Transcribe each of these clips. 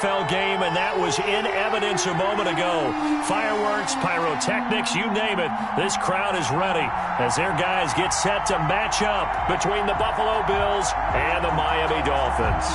NFL game, and that was in evidence a moment ago. Fireworks, pyrotechnics, you name it. This crowd is ready as their guys get set to match up between the Buffalo Bills and the Miami Dolphins.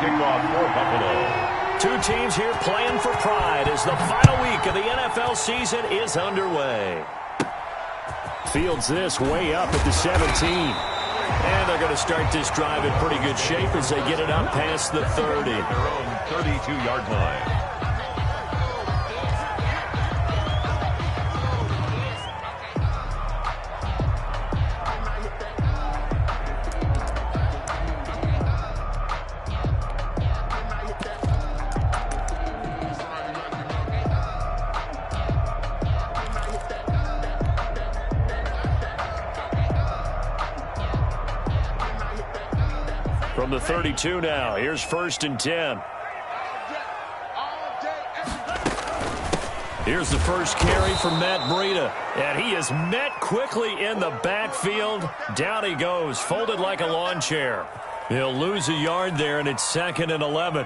Kick off for Buffalo. Two teams here playing for pride as the final week of the NFL season is underway. Fields this way up at the 17. And they're going to start this drive in pretty good shape as they get it up past the 30. Their own 32-yard line. From the 32 now, here's 1st and 10. Here's the first carry from Matt Breida, and he is met quickly in the backfield. Down he goes, folded like a lawn chair. He'll lose a yard there, and it's 2nd and 11.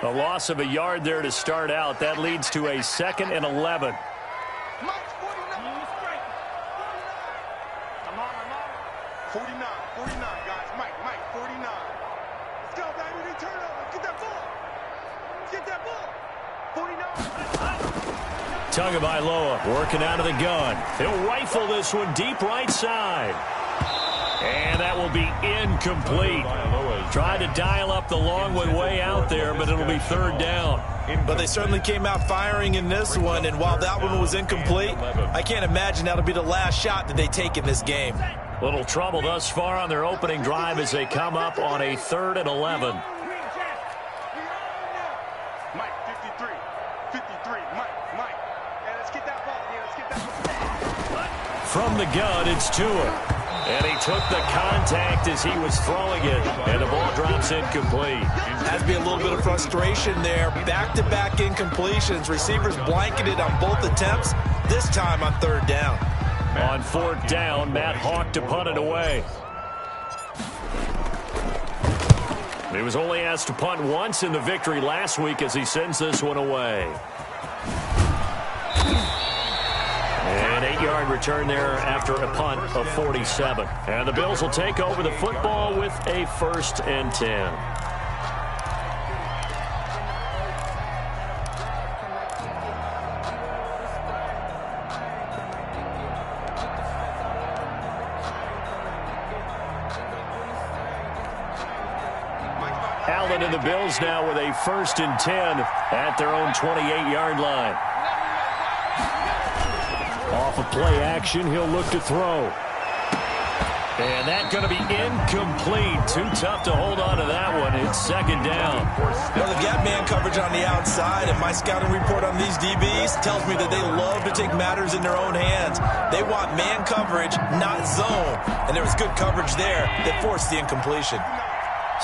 A loss of a yard there to start out. That leads to a 2nd and 11. 49, guys. Mike, 49. Let's go, baby. They turn over. Get that ball. Get that ball. 49. Tagovailoa working out of the gun. He'll rifle this one deep right side. And that will be incomplete. Tried to dial up the long one way out there, but it'll be 3rd down. But they certainly came out firing in this one, and while that one was incomplete, I can't imagine that'll be the last shot that they take in this game. Little trouble thus far on their opening drive as they come up on a 3rd and 11. Mike, 53. Mike. Yeah, let's get that ball. Yeah, let's get that ball. From the gun, it's Tua. And he took the contact as he was throwing it, and the ball drops incomplete. Has to be a little bit of frustration there. Back-to-back incompletions. Receivers blanketed on both attempts, this time on 3rd down. On 4th down, Matt Hawk to punt it away. He was only asked to punt once in the victory last week as he sends this one away. An 8-yard return there after a punt of 47. And the Bills will take over the football with a 1st and 10. Allen and the Bills now with a 1st and 10 at their own 28-yard line. Off of play action, he'll look to throw. And that's going to be incomplete. Too tough to hold on to that one. It's 2nd down. Well, they've got man coverage on the outside, and my scouting report on these DBs tells me that they love to take matters in their own hands. They want man coverage, not zone. And there was good coverage there that forced the incompletion.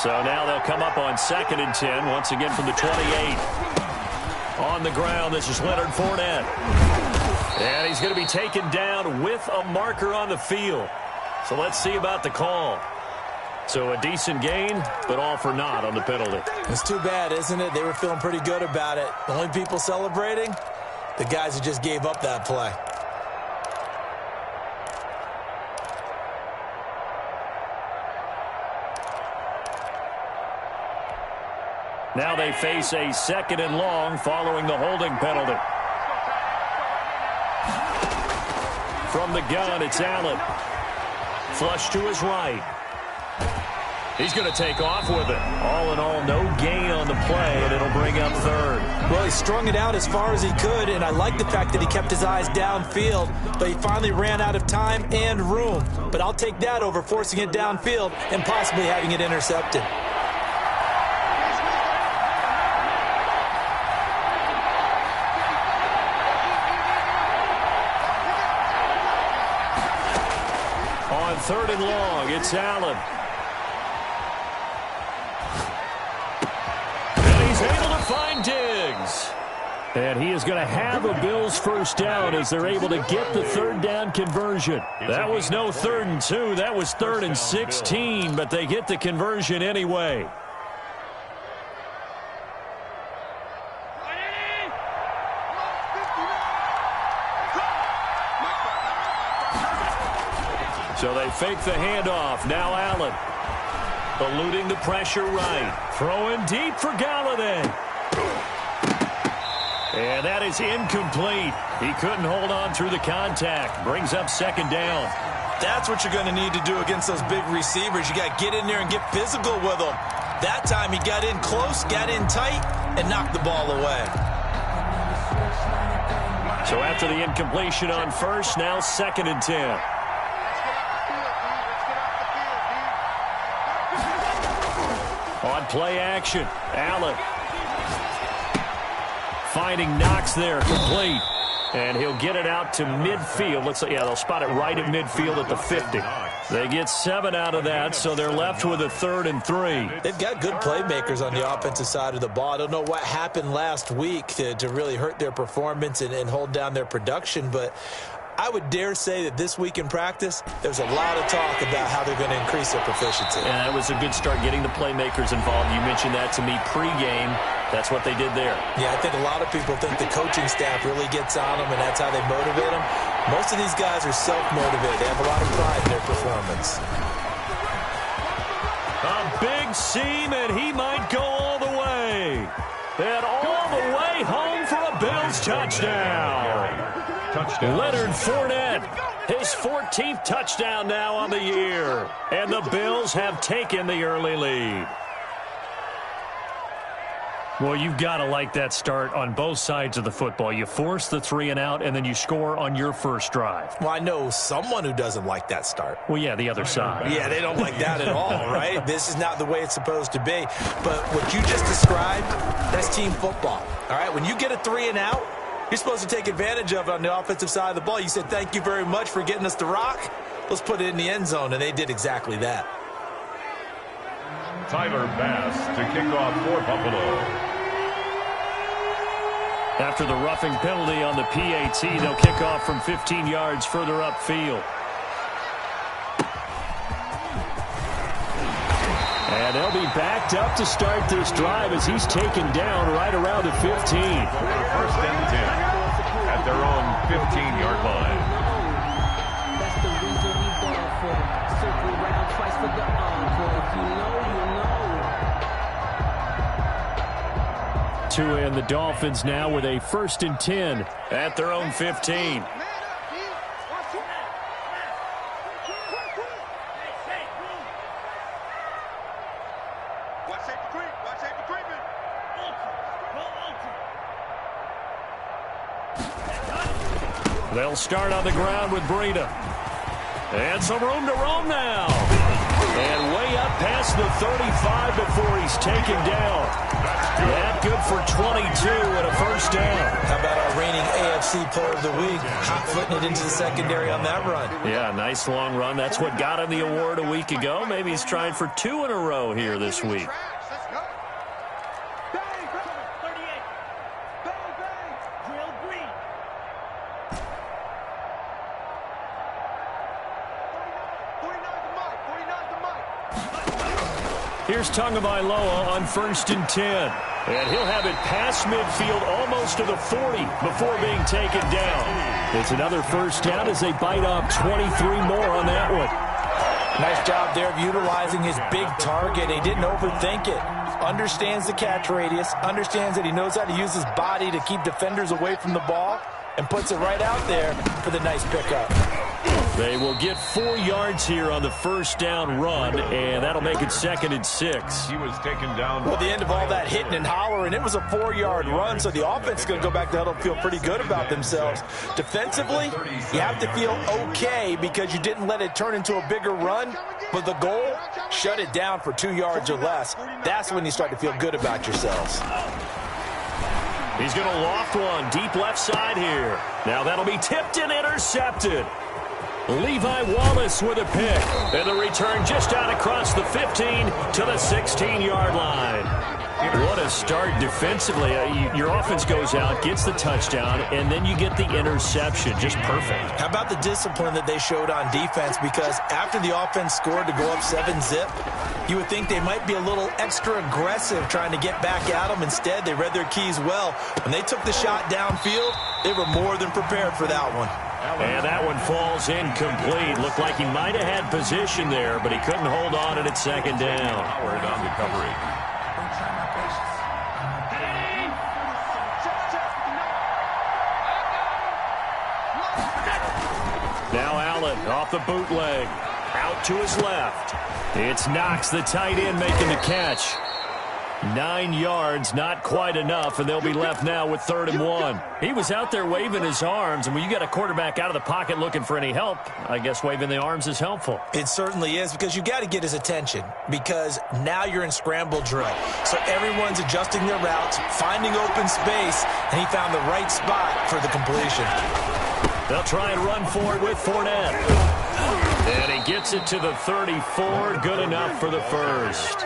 So now they'll come up on 2nd and 10, once again from the 28. On the ground, this is Leonard Fournette. And he's going to be taken down with a marker on the field. So let's see about the call. So a decent gain, but all for naught on the penalty. It's too bad, isn't it? They were feeling pretty good about it. The only people celebrating, the guys who just gave up that play. Now they face a 2nd and long following the holding penalty. From the gun, it's Allen. Flush to his right. He's going to take off with it. All in all, no gain on the play, and it'll bring up 3rd. Well, he strung it out as far as he could, and I like the fact that he kept his eyes downfield, but he finally ran out of time and room. But I'll take that over forcing it downfield and possibly having it intercepted. third and long. It's Allen. And he's able to find Diggs. And he is going to have a Bills first down as they're able to get the third down conversion. That was no 3rd and 2. That was 3rd and 16, but they get the conversion anyway. So they fake the handoff. Now Allen. Eluding the pressure right. Throwing deep for Galladay. And that is incomplete. He couldn't hold on through the contact. Brings up 2nd down. That's what you're going to need to do against those big receivers. You got to get in there and get physical with them. That time he got in close, got in tight, and knocked the ball away. So after the incompletion on first, now 2nd and 10. On play action, Allen. Finding Knox there, complete. And he'll get it out to midfield. They'll spot it right at midfield at the 50. They get 7 out of that, so they're left with a 3rd and 3. They've got good playmakers on the offensive side of the ball. I don't know what happened last week to really hurt their performance and hold down their production, but I would dare say that this week in practice, there's a lot of talk about how they're going to increase their proficiency. And that was a good start, getting the playmakers involved. You mentioned that to me pregame. That's what they did there. Yeah, I think a lot of people think the coaching staff really gets on them, and that's how they motivate them. Most of these guys are self-motivated. They have a lot of pride in their performance. A big seam, and he might go all the way. And all the way home for a Bills touchdown. Leonard Fournette, his 14th touchdown now on the year. And the Bills have taken the early lead. Well, you've got to like that start on both sides of the football. You force the 3 and out, and then you score on your first drive. Well, I know someone who doesn't like that start. Well, yeah, the other side. Yeah, they don't like that at all, right? This is not the way it's supposed to be. But what you just described, that's team football, all right? When you get a 3 and out, you're supposed to take advantage of it on the offensive side of the ball. You said, thank you very much for getting us the rock. Let's put it in the end zone, and they did exactly that. Tyler Bass to kick off for Buffalo. After the roughing penalty on the PAT, they'll kick off from 15 yards further upfield. And they'll be backed up to start this drive as he's taken down right around the 15. 1st and 10 at their own 15-yard line. That's the reason we ball for. Circle around twice for the encore. If you know, you know. Tua and the Dolphins now with a 1st and 10 at their own 15. They'll start on the ground with Breida. And some room to roam now. And way up past the 35 before he's taken down. That good for 22 and a 1st down. How about our reigning AFC Player of the Week, hot-footing it into the secondary on that run? Yeah, nice long run. That's what got him the award a week ago. Maybe he's trying for 2 in a row here this week. Here's Tagovailoa on 1st and 10. And he'll have it past midfield almost to the 40 before being taken down. It's another 1st down as they bite off 23 more on that one. Nice job there of utilizing his big target. He didn't overthink it. Understands the catch radius. Understands that he knows how to use his body to keep defenders away from the ball. And puts it right out there for the nice pickup. They will get 4 yards here on the 1st down run, and that'll make it 2nd and 6. He was taken down. Well, the end of all that hitting and hollering, it was a 4-yard run, so the offense is going to go back to huddle and feel pretty good about themselves. Defensively, you have to feel okay because you didn't let it turn into a bigger run, but the goal, shut it down for 2 yards or less. That's when you start to feel good about yourselves. He's going to loft one deep left side here. Now that'll be tipped and intercepted. Levi Wallace with a pick. And the return just out across the 15 to the 16-yard line. What a start defensively. Your offense goes out, gets the touchdown, and then you get the interception. Just perfect. How about the discipline that they showed on defense? Because after the offense scored to go up 7-zip, you would think they might be a little extra aggressive trying to get back at them. Instead, they read their keys well. When they took the shot downfield, they were more than prepared for that one. And that one falls incomplete. Looked like he might have had position there, but he couldn't hold on it at second down. Howard on recovery. Now Allen off the bootleg. Out to his left. It's Knox, the tight end, making the catch. 9 yards, not quite enough, and they'll be left now with 3rd and 1. He was out there waving his arms, and when you got a quarterback out of the pocket looking for any help, I guess waving the arms is helpful. It certainly is, because you got to get his attention, because now you're in scramble drill. So everyone's adjusting their routes, finding open space, and he found the right spot for the completion. They'll try and run for it with Fournette. And he gets it to the 34, good enough for the first.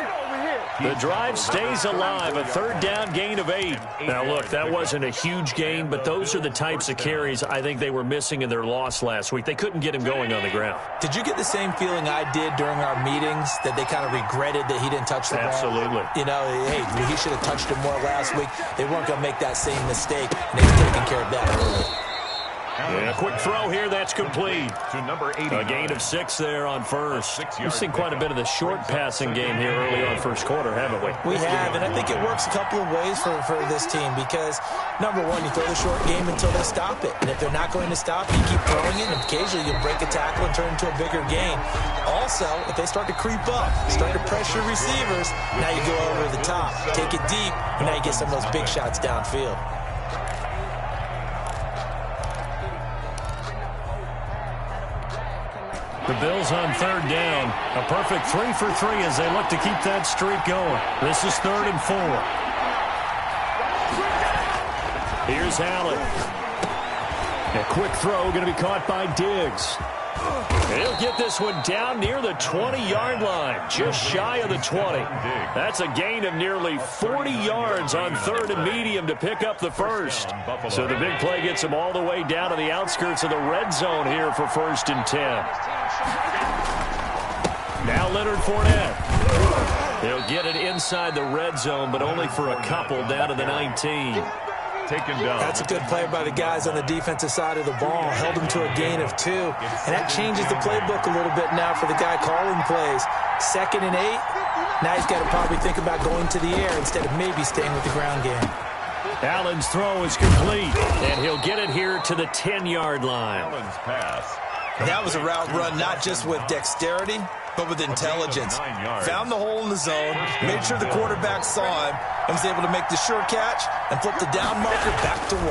The drive stays alive, a 3rd down gain of 8. Now, look, that wasn't a huge gain, but those are the types of carries I think they were missing in their loss last week. They couldn't get him going on the ground. Did you get the same feeling I did during our meetings, that they kind of regretted that he didn't touch the ball? Absolutely. You know, hey, he should have touched it more last week. They weren't going to make that same mistake, and they've taken care of that early. Yeah, quick throw here, that's complete. To number 80. A gain of 6 there on first. We've seen quite a bit of the short passing game here early on first quarter, haven't we? We have, and I think it works a couple of ways for this team because, number one, you throw the short game until they stop it. And if they're not going to stop it, you keep throwing it, and occasionally you'll break a tackle and turn it into a bigger gain. Also, if they start to creep up, start to pressure receivers, now you go over the top, take it deep, and now you get some of those big shots downfield. The Bills on 3rd down. A perfect 3 for 3 as they look to keep that streak going. This is 3rd and 4. Here's Allen. A quick throw going to be caught by Diggs. He'll get this one down near the 20-yard line, just shy of the 20. That's a gain of nearly 40 yards on 3rd and medium to pick up the first. So the big play gets him all the way down to the outskirts of the red zone here for 1st and 10. Now Leonard Fournette. He'll get it inside the red zone, but only for a couple down to the 19. Taken down. That's a good play by the guys on the defensive side of the ball. Held him to a gain of 2. And that changes the playbook a little bit now for the guy calling plays. 2nd and 8. Now he's got to probably think about going to the air instead of maybe staying with the ground game. Allen's throw is complete, and he'll get it here to the 10-yard line. Allen's pass. That was a route run not just with dexterity, but with intelligence. Found the hole in the zone, made sure the quarterback saw him, and was able to make the sure catch and flip the down marker back to 1.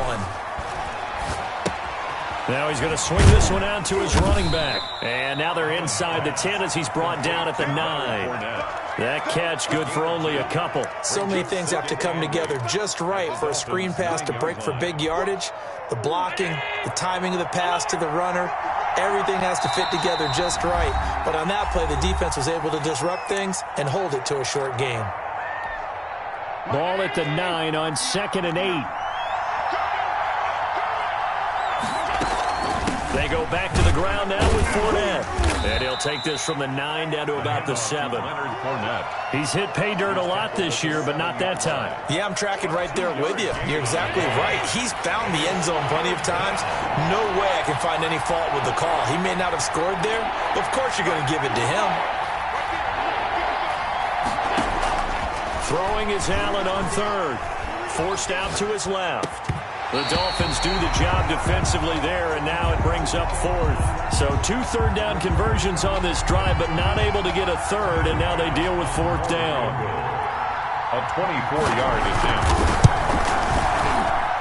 Now he's going to swing this one out to his running back. And now they're inside the 10 as he's brought down at the 9. That catch good for only a couple. So many things have to come together just right for a screen pass to break for big yardage. The blocking, the timing of the pass to the runner, everything has to fit together just right. But on that play, the defense was able to disrupt things and hold it to a short gain. Ball at the 9 on 2nd and 8. They go back to the ground now with Fournette. And he'll take this from the 9 down to about the 7. Leonard Fournette. He's hit pay dirt a lot this year, but not that time. Yeah, I'm tracking right there with you. You're exactly right. He's found the end zone plenty of times. No way I can find any fault with the call. He may not have scored there, but of course you're going to give it to him. Throwing is Allen on 3rd. Forced out to his left. The Dolphins do the job defensively there, and now it brings up 4th. So 2 3rd-down conversions on this drive, but not able to get a 3rd, and now they deal with 4th down. A 24-yard attempt.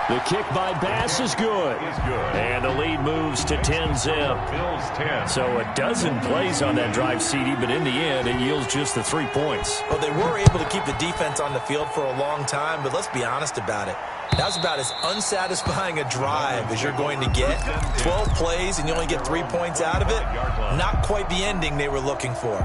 The kick by Bass is good. And the lead moves to 10-zip. Bills 10. So a dozen plays on that drive, CD, but in the end, it yields just the 3 points. Well, they were able to keep the defense on the field for a long time, but let's be honest about it. That's about as unsatisfying a drive as you're going to get. 12 plays and you only get 3 points out of it. Not quite the ending they were looking for.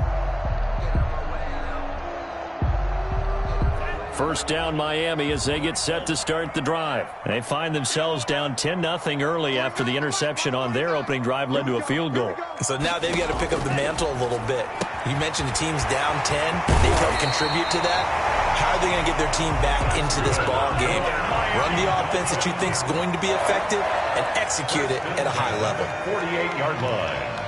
First down Miami as they get set to start the drive. They find themselves down 10-0 early after the interception on their opening drive led to a field goal. So now they've got to pick up the mantle a little bit. You mentioned the team's down 10. They've helped contribute to that. How are they going to get their team back into this ball game? Run the offense that you think is going to be effective and execute it at a high level. 48-yard line.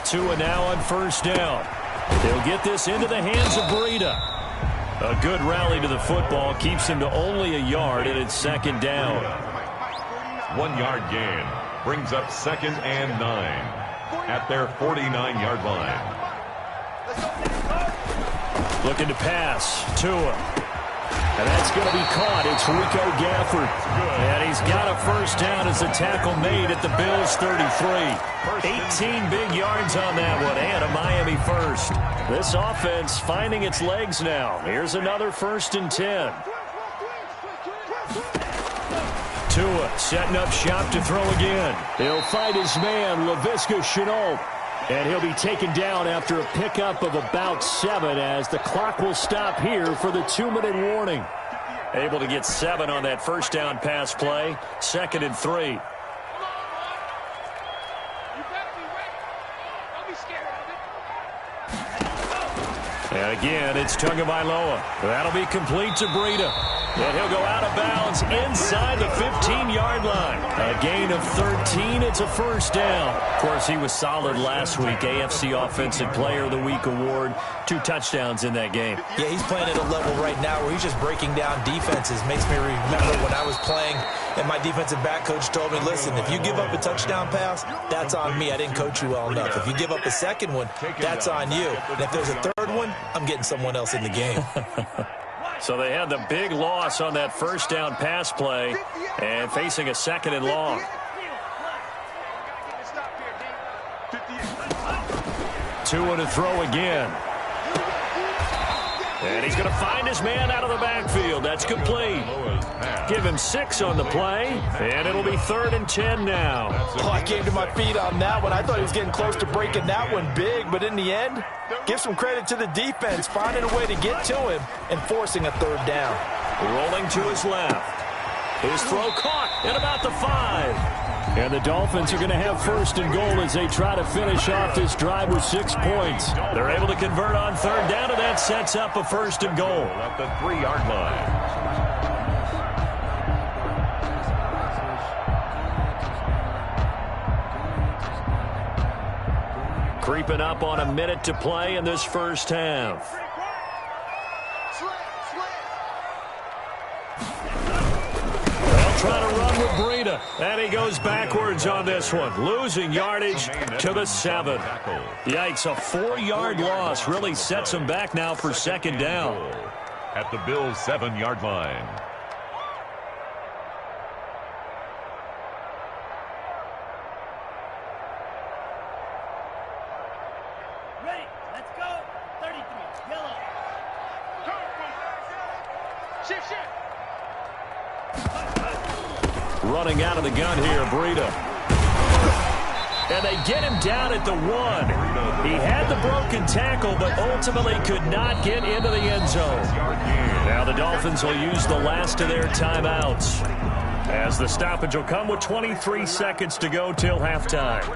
Tua now on first down. They'll get this into the hands of Breida. A good rally to the football keeps him to only a yard, and it's second down. 1 yard gain brings up 2nd and 9 at their 49-yard line. Looking to pass. Tua. And that's going to be caught. It's Rico Gafford. And he's got a first down as the tackle made at the Bills' 33. 18 big yards on that one, and a Miami first. This offense finding its legs now. Here's another 1st and 10. Tua setting up shop to throw again. He'll fight his man, Laviska Shenault. And he'll be taken down after a pickup of about 7 as the clock will stop here for the 2-minute warning. Able to get 7 on that first down pass play. 2nd and 3. And again, it's Tagovailoa. That'll be complete to Breida. And he'll go out of bounds inside the 15-yard line. A gain of 13. It's a first down. Of course, he was solid last week. AFC Offensive Player of the Week award. 2 touchdowns in that game. Yeah, he's playing at a level right now where he's just breaking down defenses. Makes me remember when I was playing and my defensive back coach told me, listen, if you give up a touchdown pass, that's on me. I didn't coach you well enough. If you give up a second one, that's on you. And if there's a third one, I'm getting someone else in the game. So they had the big loss on that first down pass play and facing a 2nd and long. Tua to throw again. And he's going to find his man out of the backfield. That's complete. Give him 6 on the play, and it'll be 3rd and 10 now. Oh, I came to my feet on that one. I thought he was getting close to breaking that one big, but in the end, give some credit to the defense, finding a way to get to him and forcing a 3rd down. Rolling to his left. His throw caught at about the 5. And the Dolphins are going to have 1st and goal as they try to finish off this drive with 6 points. They're able to convert on 3rd down, and that sets up a 1st and goal. At the 3-yard line. Creeping up on a minute to play in this first half. They'll try to run with Breida, and he goes backwards on this one, losing yardage to the 7. Yikes, a 4-yard loss really sets him back now for 2nd down. At the Bills' 7-yard line. Running out of the gun here, Breida. And they get him down at the 1. He had the broken tackle, but ultimately could not get into the end zone. Now the Dolphins will use the last of their timeouts, as the stoppage will come with 23 seconds to go till halftime.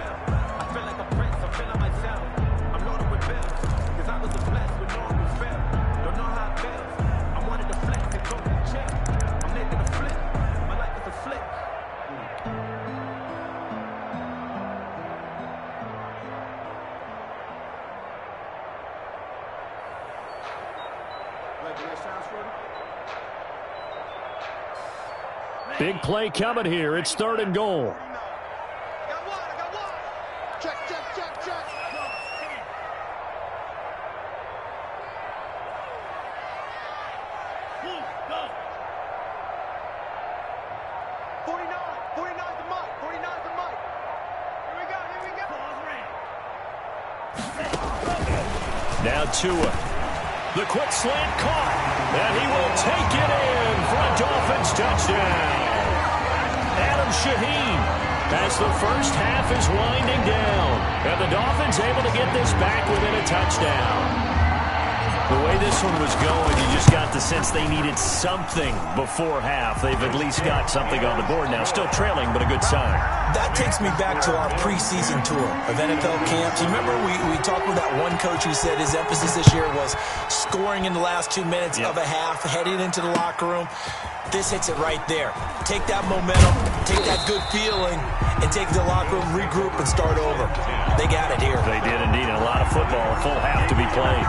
Big play coming here. It's 3rd and goal. Check, check, check, check. 49, 49, the Now Tua. The quick slant caught. And he will take it in for a Dolphins touchdown. Adam Shaheen as the first half is winding down. And the Dolphins able to get this back within a touchdown. The way this one was going, you just got the sense they needed something before half. They've at least got something on the board now. Still trailing, but a good sign. That takes me back to our preseason tour of NFL camps. You remember we talked with that one coach who said his emphasis this year was scoring in the last 2 minutes of a half, heading into the locker room. This hits it right there. Take that momentum, take that good feeling, and take it to the locker room, regroup, and start over. They got it here. They did indeed. A lot of football, a full half to be played.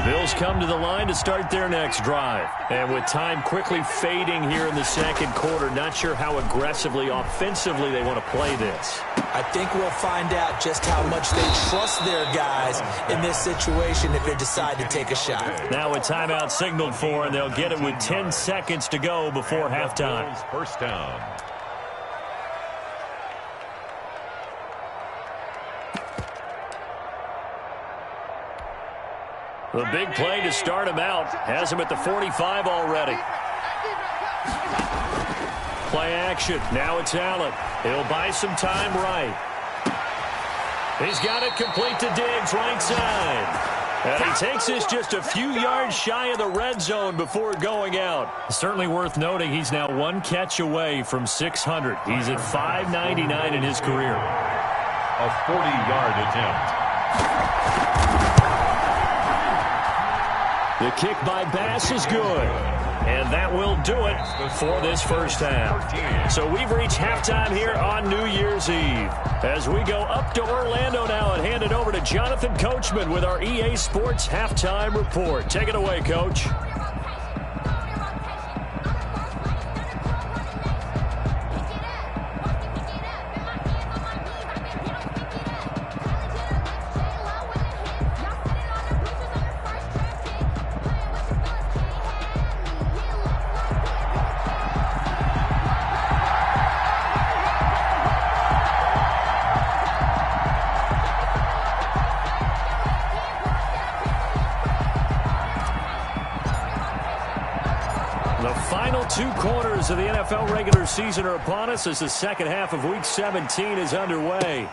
Bills come to the line to start their next drive. And with time quickly fading here in the second quarter, not sure how aggressively, offensively they want to play this. I think we'll find out just how much they trust their guys in this situation if they decide to take a shot. Now a timeout signaled for, and they'll get it with 10 seconds to go before halftime. First down. The big play to start him out. Has him at the 45 already. Play action. Now it's Allen. He'll buy some time right. He's got it complete to Diggs, right side. And he takes this just a few yards shy of the red zone before going out. Certainly worth noting he's now one catch away from 600. He's at 599 in his career. A 40-yard attempt. The kick by Bass is good. And that will do it for this first half. So we've reached halftime here on New Year's Eve. As we go up to Orlando now and hand it over to Jonathan Coachman with our EA Sports Halftime Report. Take it away, Coach. Two quarters of the NFL regular season are upon us as the second half of Week 17 is underway.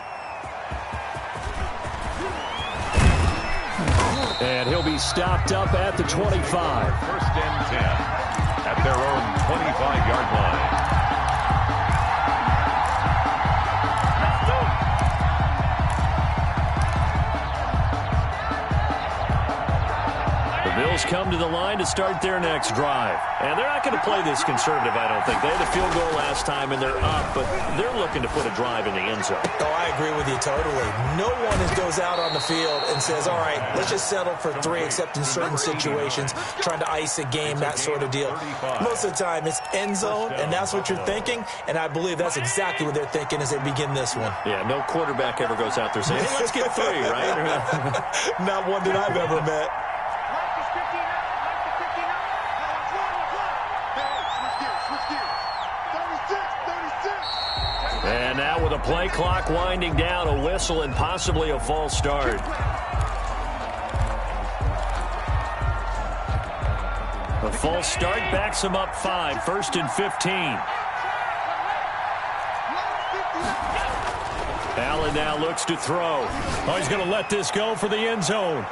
And he'll be stopped up at the 25. First and 10 at their own 25-yard line. Bills come to the line to start their next drive. And they're not going to play this conservative, I don't think. They had a field goal last time, and they're up, but they're looking to put a drive in the end zone. Oh, I agree with you totally. No one goes out on the field and says, all right, let's just settle for 3, except in certain situations, trying to ice a game, that sort of deal. Most of the time, it's end zone, and that's what you're thinking, and I believe that's exactly what they're thinking as they begin this one. Yeah, no quarterback ever goes out there saying, hey, let's get 3, right? Not one that I've ever met. And now with a play clock winding down, a whistle and possibly a false start. A false start backs him up 5, 1st and 15. Allen now looks to throw. Oh, he's going to let this go for the end zone.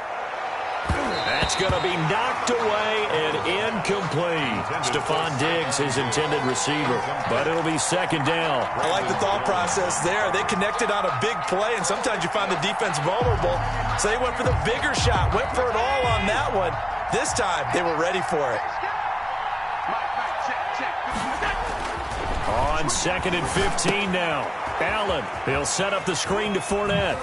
That's going to be knocked away and incomplete. Stephon Diggs, his intended receiver. But it'll be second down. I like the thought process there. They connected on a big play, and sometimes you find the defense vulnerable. So they went for the bigger shot, went for it all on that one. This time, they were ready for it. On 2nd and 15 now. Allen, he'll set up the screen to Fournette.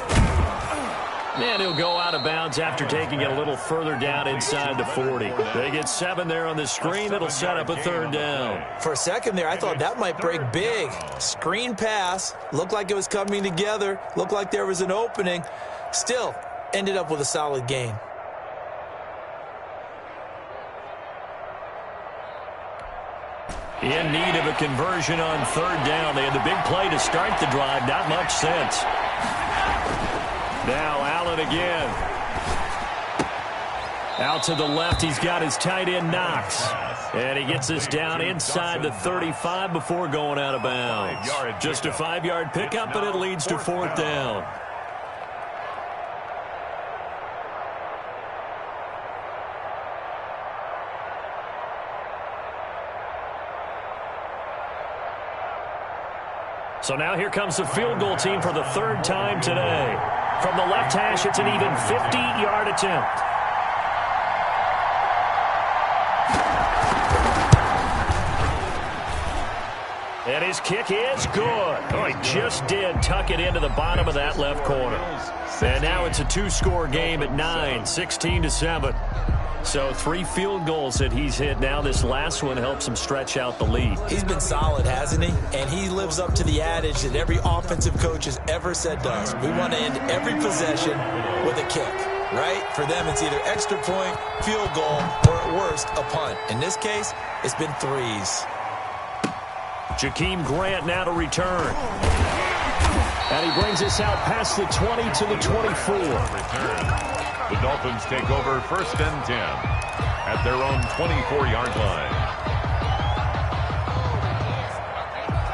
And he'll go out of bounds after taking it a little further down inside the 40. They get 7 there on the screen. It'll set up a 3rd down. For a second there, I thought that might break big. Screen pass. Looked like it was coming together. Looked like there was an opening. Still, ended up with a solid gain. In need of a conversion on third down. They had the big play to start the drive. Not much sense. Now Allen again. Out to the left, he's got his tight end Knox. And he gets us down inside the 35 before going out of bounds. Just a 5-yard pickup, but it leads to fourth down. So now here comes the field goal team for the third time today. From the left hash, it's an even 50-yard attempt. And his kick is good. Oh, he just did tuck it into the bottom of that left corner. And now it's a two-score game at 9, 16-7. So 3 field goals that he's hit now. This last one helps him stretch out the lead. He's been solid, hasn't he? And he lives up to the adage that every offensive coach has ever said to us. We want to end every possession with a kick, right? For them, it's either extra point, field goal, or at worst, a punt. In this case, it's been 3s. Jakeem Grant now to return. And he brings us out past the 20 to the 24. The Dolphins take over 1st and 10 at their own 24-yard line.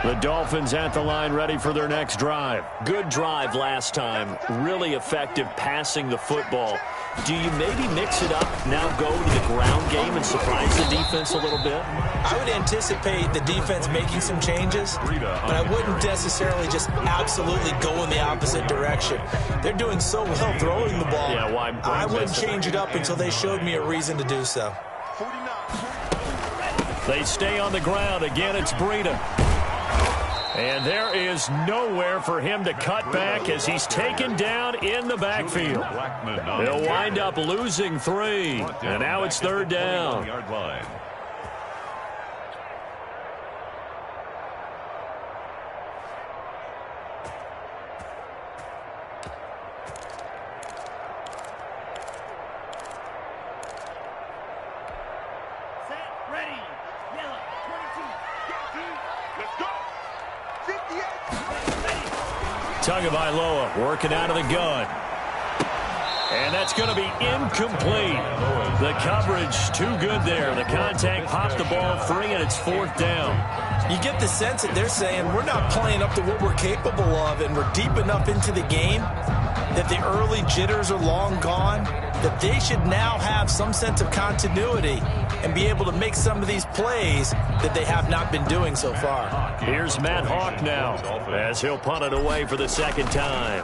The Dolphins at the line ready for their next drive. Good drive last time. Really effective passing the football. Do you maybe mix it up, now go to the ground game and surprise the defense a little bit? I would anticipate the defense making some changes, but I wouldn't necessarily just absolutely go in the opposite direction. They're doing so well throwing the ball. Yeah, why? I wouldn't change it up until they showed me a reason to do so. They stay on the ground. Again, it's Breida. And there is nowhere for him to cut back as he's taken down in the backfield. They'll wind up losing 3. And now it's third down. Tagovailoa working out of the gun. And that's going to be incomplete. The coverage too good there. The contact popped the ball free, and it's fourth down. You get the sense that they're saying we're not playing up to what we're capable of, and we're deep enough into the game that the early jitters are long gone, that they should now have some sense of continuity and be able to make some of these plays that they have not been doing so far. Here's Matt Hawk now as he'll punt it away for the second time.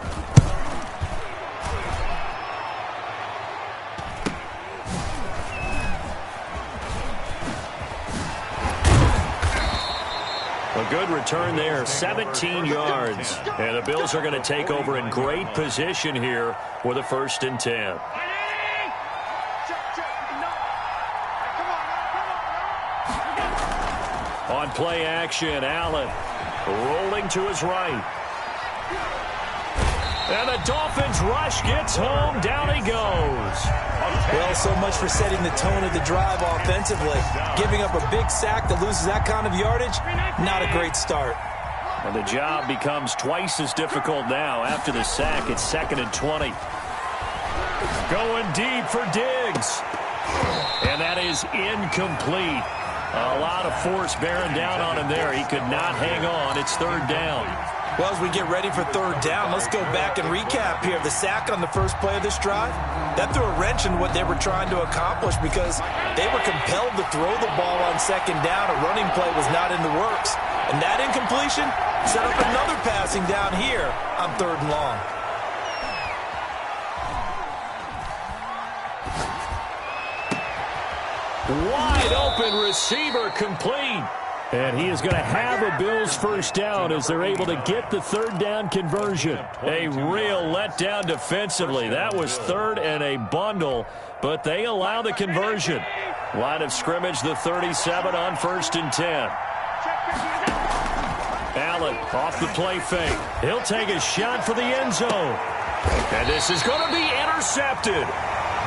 A good return there, 17 yards. And the Bills are going to take over in great position here with a 1st and 10. On play action, Allen rolling to his right. And the Dolphins rush gets home. Down he goes. Well, so much for setting the tone of the drive offensively. Giving up a big sack that loses that kind of yardage, not a great start. And the job becomes twice as difficult now. After the sack, it's 2nd and 20. Going deep for Diggs. And that is incomplete. A lot of force bearing down on him there. He could not hang on. It's third down. Well, as we get ready for third down, let's go back and recap here. The sack on the first play of this drive, that threw a wrench in what they were trying to accomplish because they were compelled to throw the ball on second down. A running play was not in the works. And that incompletion set up another passing down here on 3rd and long. Wide open receiver complete. And he is going to have a Bills first down as they're able to get the third down conversion. A real letdown defensively. That was 3rd and a bundle, but they allow the conversion. Line of scrimmage, the 37 on 1st and 10. Allen off the play fake. He'll take a shot for the end zone. And this is going to be intercepted.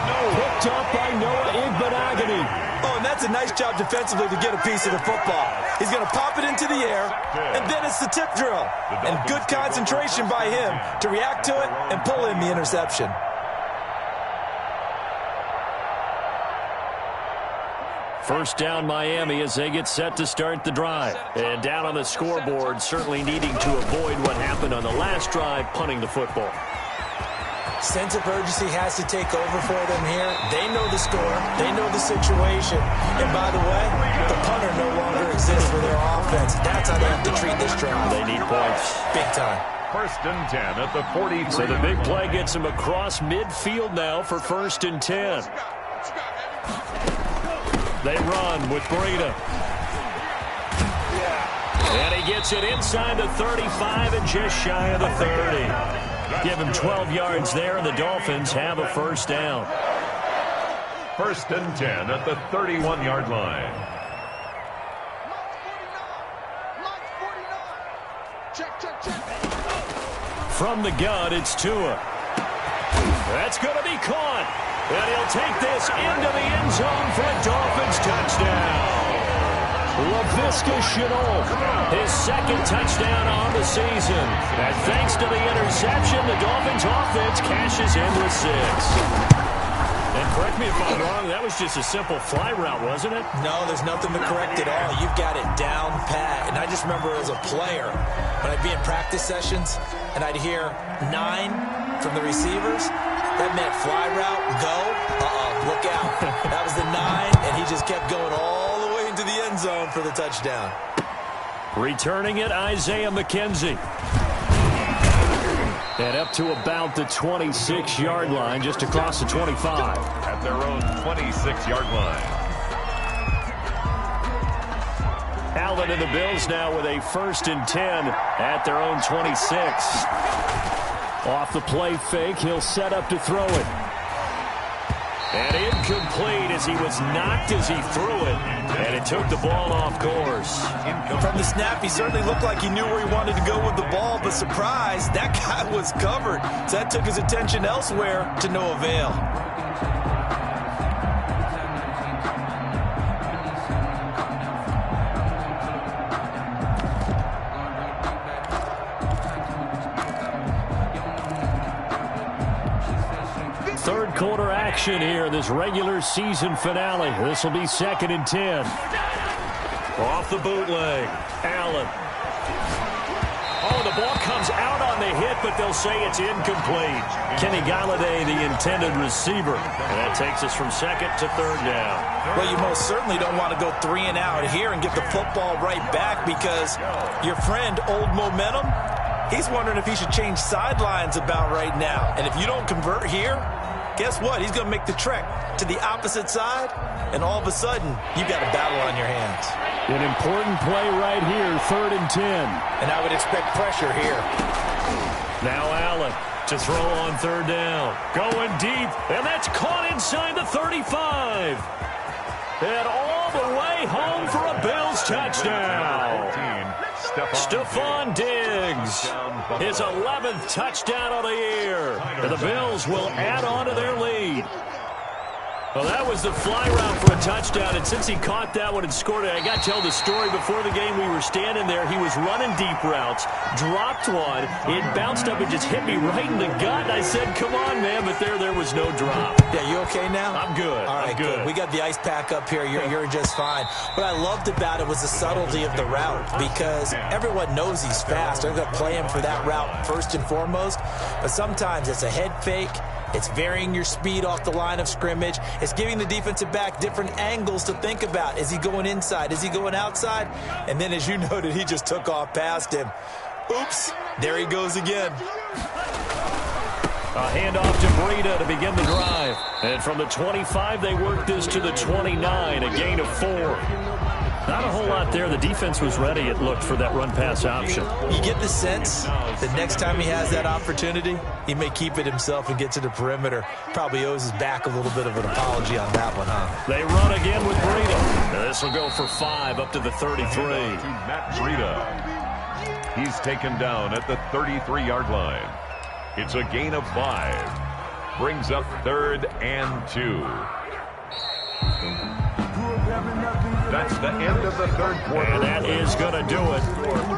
Picked up by Noah Igbenogany. Oh, and that's a nice job defensively to get a piece of the football. He's going to pop it into the air, and then it's the tip drill. And good concentration by him to react to it and pull in the interception. First down Miami as they get set to start the drive. And down on the scoreboard, certainly needing to avoid what happened on the last drive, punting the football. Sense of urgency has to take over for them here. They know the score. They know the situation. And by the way, the punter no longer exists for their offense. That's how they have to treat this drive. They need points. Big time. First and 10 at the 43. So the big play gets him across midfield now for first and 10. They run with Breida. And he gets it inside the 35 and just shy of the 30. Give him 12 yards there, and the Dolphins have a first down. First and 10 at the 31-yard line. From the gun, it's Tua. That's going to be caught. And he'll take this into the end zone for a Dolphins touchdown. LaVisca Chenault, his second touchdown on the season. And thanks to the interception, the Dolphins offense cashes in with 6. And correct me if I'm wrong, that was just a simple fly route, wasn't it? No, there's nothing to correct at all. You've got it down pat. And I just remember as a player, when I'd be in practice sessions, and I'd hear 9 from the receivers, that meant fly route, go, look out. That was the 9, and he just kept going all the way into the end zone for the touchdown. Returning it, Isaiah McKenzie. And up to about the 26-yard line, just across the 25. At their own 26-yard line. Allen and the Bills now with a first and 10 at their own 26. Off the play fake, he'll set up to throw it. And incomplete as he was knocked as he threw it. And it took the ball off course. From the snap, he certainly looked like he knew where he wanted to go with the ball, but surprise, that guy was covered. So that took his attention elsewhere to no avail. Third quarter action here, this regular season finale. This will be second and 10. Off the bootleg, Allen. Oh, the ball comes out on the hit, but they'll say it's incomplete. Kenny Galladay, the intended receiver. And that takes us from second to third down. Well, you most certainly don't want to go 3 and out here and get the football right back because your friend, Old Momentum, he's wondering if he should change sidelines about right now. And if you don't convert here, guess what? He's going to make the trek to the opposite side, and all of a sudden, you've got a battle on your hands. An important play right here, third and 10. And I would expect pressure here. Now Allen to throw on third down. Going deep, and that's caught inside the 35. And all the way home for a Bills touchdown. Stephon Diggs, his 11th touchdown of the year. And the Bills will add on to their lead. Well, that was the fly route for a touchdown, and since he caught that one and scored it, I got to tell the story. Before the game, we were standing there. He was running deep routes, dropped one. It bounced up and just hit me right in the gut. And I said, come on, man, but there was no drop. Yeah, you okay now? I'm good. All right, I'm good. We got the ice pack up here. You're just fine. What I loved about it was the subtlety of the route because everyone knows he's fast. They're going to play him for that route first and foremost. But sometimes it's a head fake. It's varying your speed off the line of scrimmage. It's giving the defensive back different angles to think about. Is he going inside? Is he going outside? And then, as you noted, he just took off past him. Oops, there he goes again. A handoff to Breida to begin the drive. And from the 25, they work this to the 29, a gain of 4. Not a whole lot there. The defense was ready, it looked, for that run-pass option. You get the sense that next time he has that opportunity, he may keep it himself and get to the perimeter. Probably owes his back a little bit of an apology on that one, huh? They run again with Breida. This will go for 5 up to the 33. Matt Breida. He's taken down at the 33-yard line. It's a gain of 5. brings up 3rd and 2. That's the end of the 3rd quarter. And that is going to do it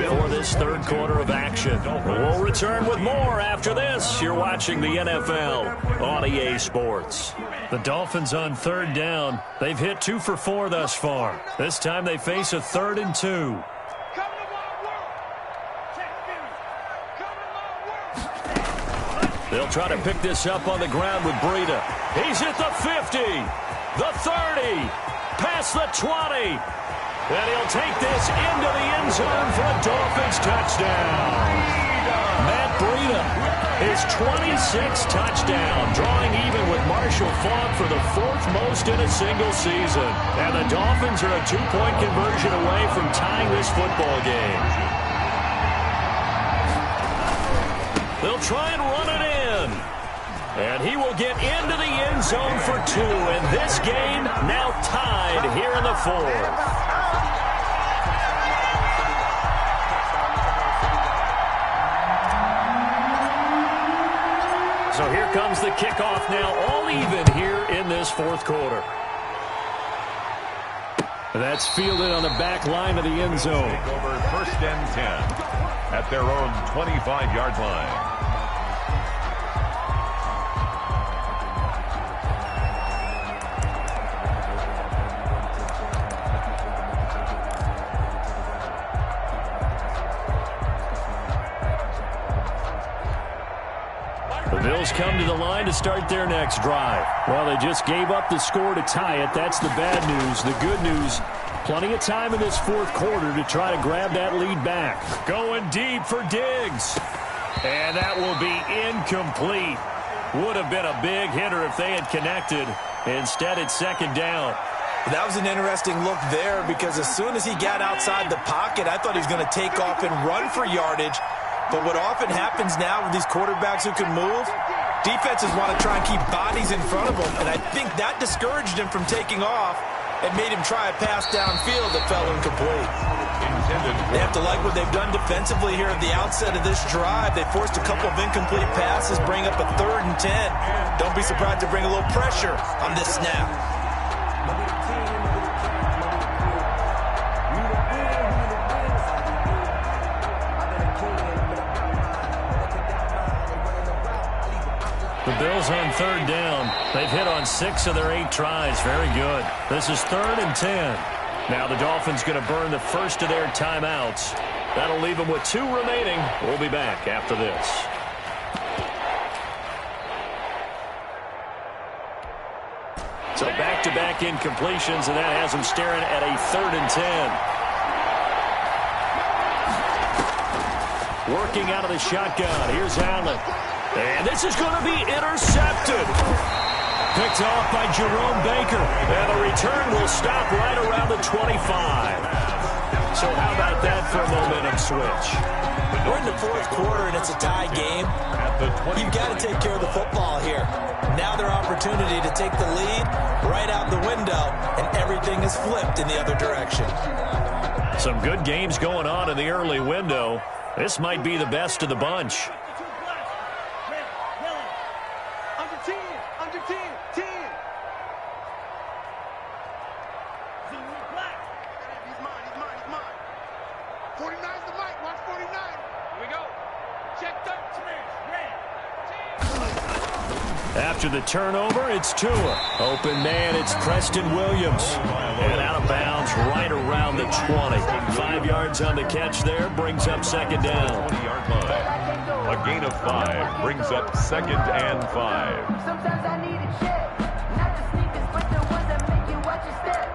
for this 3rd quarter of action. We'll return with more after this. You're watching the NFL on EA Sports. The Dolphins on 3rd down. They've hit 2 for 4 thus far. This time they face a 3rd and 2. They'll try to pick this up on the ground with Breida. He's at the 50, the 30, past the 20. And he'll take this into the end zone for a Dolphins touchdown. Matt Breida, his 26th touchdown, drawing even with Marshall Faulk for the 4th most in a single season. And the Dolphins are a 2-point conversion away from tying this football game. They'll try and run it in. And he will get into the end zone for 2. And this game now tied here in the 4th. So here comes the kickoff now, all even here in this 4th quarter. That's fielded on the back line of the end zone. Over 1st and 10 at their own 25-yard line. Bills come to the line to start their next drive. Well, they just gave up the score to tie it. That's the bad news. The good news, plenty of time in this 4th quarter to try to grab that lead back. Going deep for Diggs. And that will be incomplete. Would have been a big hitter if they had connected. Instead, it's 2nd down. That was an interesting look there because as soon as he got outside the pocket, I thought he was going to take off and run for yardage. But what often happens now with these quarterbacks who can move, defenses want to try and keep bodies in front of them, and I think that discouraged him from taking off and made him try a pass downfield that fell incomplete. They have to like what they've done defensively here at the outset of this drive. They forced a couple of incomplete passes, bring up a 3rd and 10. Don't be surprised to bring a little pressure on this snap. The Bills on 3rd down. They've hit on 6 of their 8 tries. Very good. This is 3rd and 10. Now the Dolphins going to burn the first of their timeouts. That'll leave them with 2 remaining. We'll be back after this. So back-to-back incompletions, and that has them staring at a 3rd and 10. Working out of the shotgun. Here's Allen. And this is going to be intercepted. Picked off by Jerome Baker. And the return will stop right around the 25. So how about that for a momentum switch? We're in the 4th quarter, and it's a tie game. You've got to take care of the football here. Now their opportunity to take the lead right out the window, and everything is flipped in the other direction. Some good games going on in the early window. This might be the best of the bunch. After the turnover, it's Tua. Open man, it's Preston Williams. And out of bounds right around the 20. 5 yards on the catch there, brings up 2nd down. 20-yard line. A gain of 5 brings up 2nd and 5. Sometimes I need a check. Not the sneakers, but the ones that make you watch your step.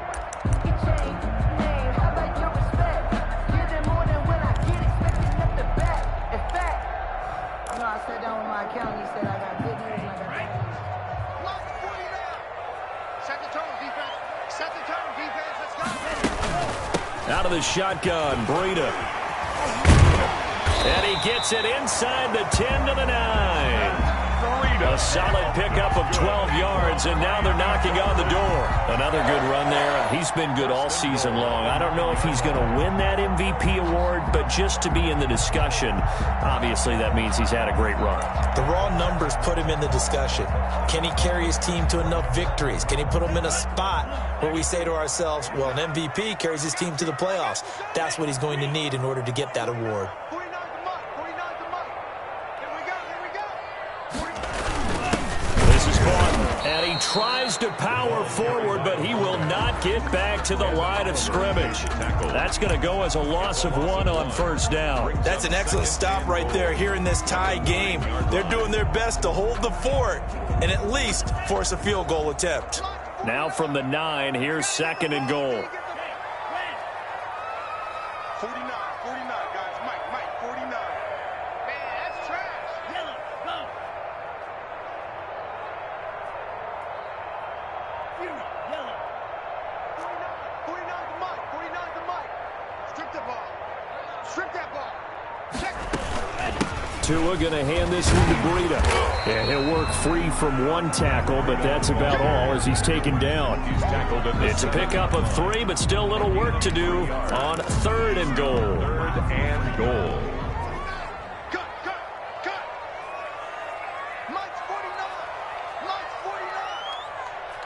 Get changed, name, how about your respect? Give them more than when I get expecting up the back. In fact, you know, I sat down with my accountant, he said I got good news and I got bad news. Set the tone, defense. Set the tone, defense. Let's go. Out of the shotgun, Breida. And he gets it inside the 10 to the 9. A solid pickup of 12 yards, and now they're knocking on the door. Another good run there. He's been good all season long. I don't know if he's going to win that MVP award, but just to be in the discussion, obviously that means he's had a great run. The raw numbers put him in the discussion. Can he carry his team to enough victories? Can he put them in a spot where we say to ourselves, well, an MVP carries his team to the playoffs. That's what he's going to need in order to get that award. And he tries to power forward, but he will not get back to the line of scrimmage. That's going to go as a loss of 1 on first down. That's an excellent stop right there here in this tie game. They're doing their best to hold the fort and at least force a field goal attempt. Now from the 9, here's 2nd and goal. 49, guys. Mike, 49. Man, that's trash. Yellow, go. Yellow. 49 to Mike. Strip the ball. Strip that ball. Check. Tua going to hand this one to Breida. And he'll work free from 1 tackle, but that's about all as he's taken down. It's a pickup of 3, but still a little work to do on 3rd and goal. 3rd and goal. Cut. Mike's 49.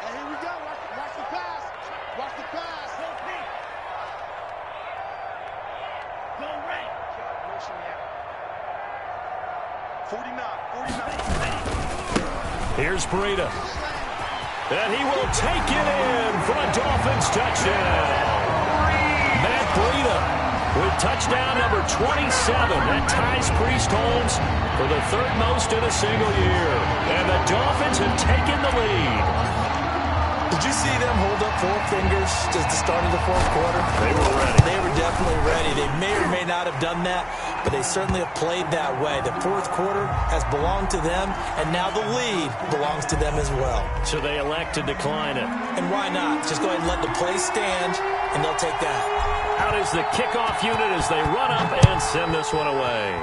And here we go. Watch the pass. Go right. 49. Here's Breida. And he will take it in for a Dolphins touchdown. Matt Breida with touchdown number 27. That ties Priest Holmes for the 3rd most in a single year. And the Dolphins have taken the lead. Did you see them hold up 4 fingers at the start of the 4th quarter? They were ready. They were definitely ready. They may or may not have done that, but they certainly have played that way. The 4th quarter has belonged to them, and now the lead belongs to them as well. So they elect to decline it. And why not? Just go ahead and let the play stand, and they'll take that. Out is the kickoff unit as they run up and send this one away.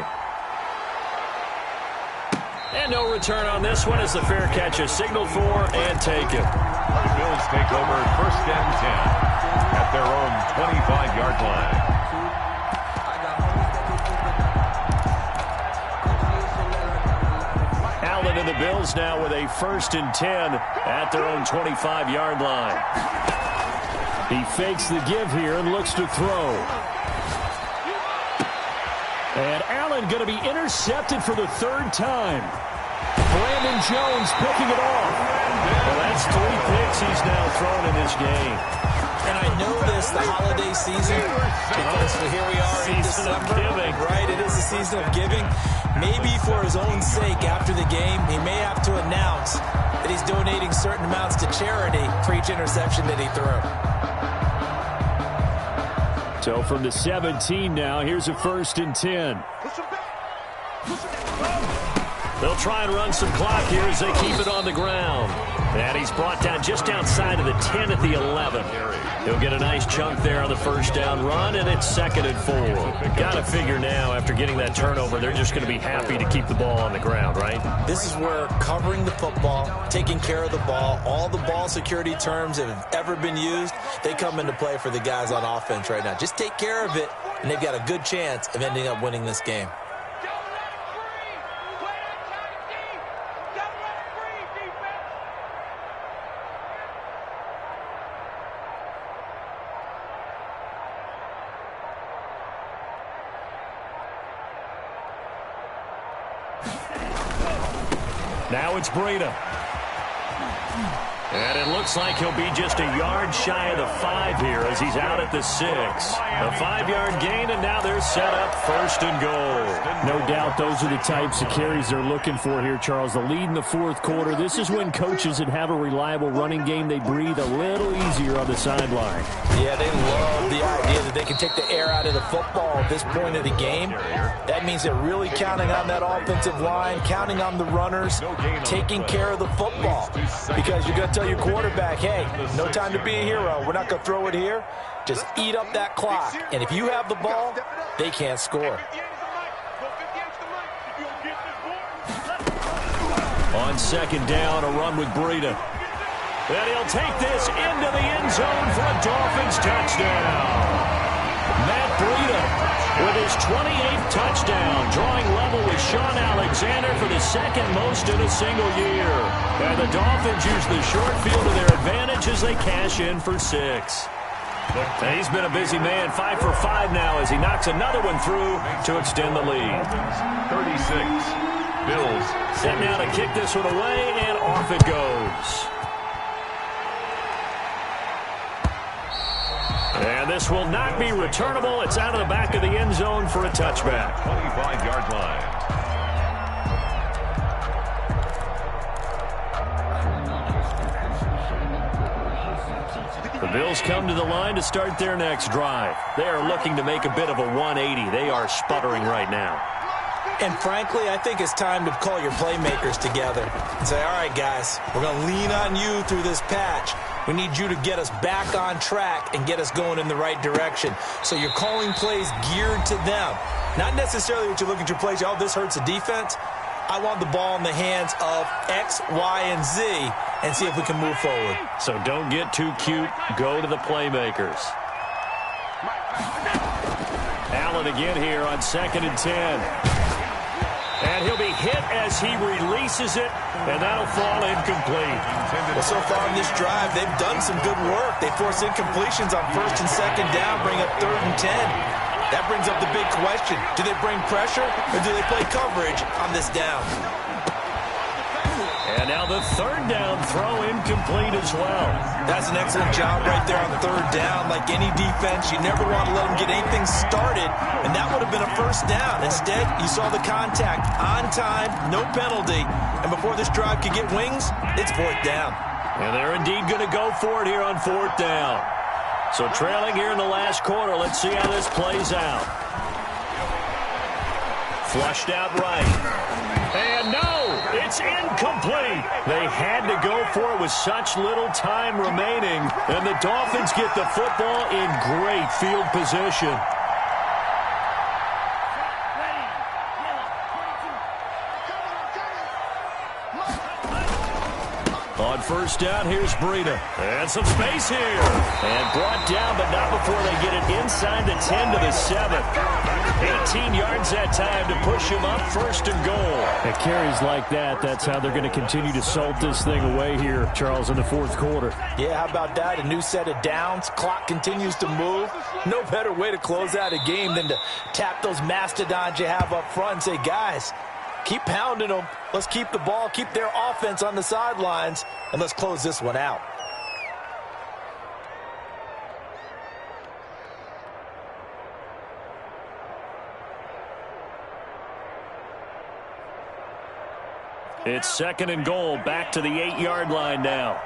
And no return on this one as the fair catch is signaled for and taken. The Bills take over 1st and 10 at their own 25-yard line. Allen and the Bills now with a 1st and 10 at their own 25-yard line. He fakes the give here and looks to throw. And Allen going to be intercepted for the 3rd time. Brandon Jones picking it off. Well, that's 3 picks he's now thrown in this game. And I know this, the holiday season, because here we are in December, right? It is the season of giving. Maybe for his own sake, after the game, he may have to announce that he's donating certain amounts to charity for each interception that he threw. So from the 17 now, here's a 1st and 10. They'll try and run some clock here as they keep it on the ground. And he's brought down just outside of the 10 at the 11. He'll get a nice chunk there on the 1st down run, and it's 2nd and 4. Got to figure now, after getting that turnover, they're just going to be happy to keep the ball on the ground, right? This is where covering the football, taking care of the ball, all the ball security terms that have ever been used, they come into play for the guys on offense right now. Just take care of it, and they've got a good chance of ending up winning this game. Now it's Breida. And it looks like he'll be just a yard shy of the 5 here as he's out at the 6. A 5-yard gain, and now they're set up 1st and goal. No doubt those are the types of carries they're looking for here, Charles. The lead in the 4th quarter. This is when coaches that have a reliable running game, they breathe a little easier on the sideline. Yeah, they love the idea that they can take the air out of the football at this point of the game. That means they're really counting on that offensive line, counting on the runners, taking care of the football. Because you're going to tell your quarterback, hey, no time to be a hero. We're not going to throw it here. Just eat up that clock. And if you have the ball, they can't score. On second down, a run with Breida. And he'll take this into the end zone for a Dolphins touchdown. Matt Breida with his 28th touchdown, drawing level with Sean Alexander for the second most in a single year. And the Dolphins use the short field to their advantage as they cash in for 6. And he's been a busy man, 5 for 5 now as he knocks another one through to extend the lead. 36, Bills. Set now to kick this one away, and off it goes. And this will not be returnable. It's out of the back of the end zone for a touchback. 25-yard line. The Bills come to the line to start their next drive. They are looking to make a bit of a 180. They are sputtering right now. And frankly, I think it's time to call your playmakers together and say, all right, guys, we're going to lean on you through this patch. We need you to get us back on track and get us going in the right direction. So you're calling plays geared to them. Not necessarily what you look at your plays, oh, this hurts the defense. I want the ball in the hands of X, Y, and Z and see if we can move forward. So don't get too cute. Go to the playmakers. Allen again here on 2nd and 10. And he'll be hit as he releases it, and that'll fall incomplete. Well, so far in this drive, they've done some good work. They force incompletions on 1st and 2nd down, bring up 3rd and 10. That brings up the big question. Do they bring pressure, or do they play coverage on this down? And now the 3rd down throw incomplete as well. That's an excellent job right there on 3rd down. Like any defense, you never want to let them get anything started, and that would have been a 1st down. Instead, you saw the contact on time, no penalty, and before this drive could get wings, it's 4th down. And they're indeed going to go for it here on 4th down. So trailing here in the last quarter, let's see how this plays out. Flushed out right. And no, it's incomplete. They had to go for it with such little time remaining. And the Dolphins get the football in great field position. On 1st down, here's Breida. And some space here. And brought down, but not before they get it inside the 10 to the 7. 18 yards that time to push him up 1st and goal. At carries like that, that's how they're going to continue to salt this thing away here, Charles, in the 4th quarter. Yeah, how about that? A new set of downs. Clock continues to move. No better way to close out a game than to tap those mastodons you have up front and say, guys, keep pounding them. Let's keep the ball, keep their offense on the sidelines, and let's close this one out. It's 2nd and goal, back to the 8-yard line now.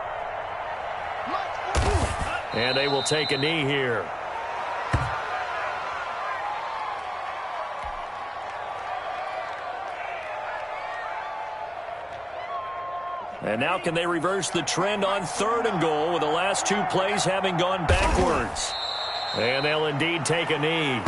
And they will take a knee here. And now can they reverse the trend on 3rd and goal with the last 2 plays having gone backwards? And they'll indeed take a knee.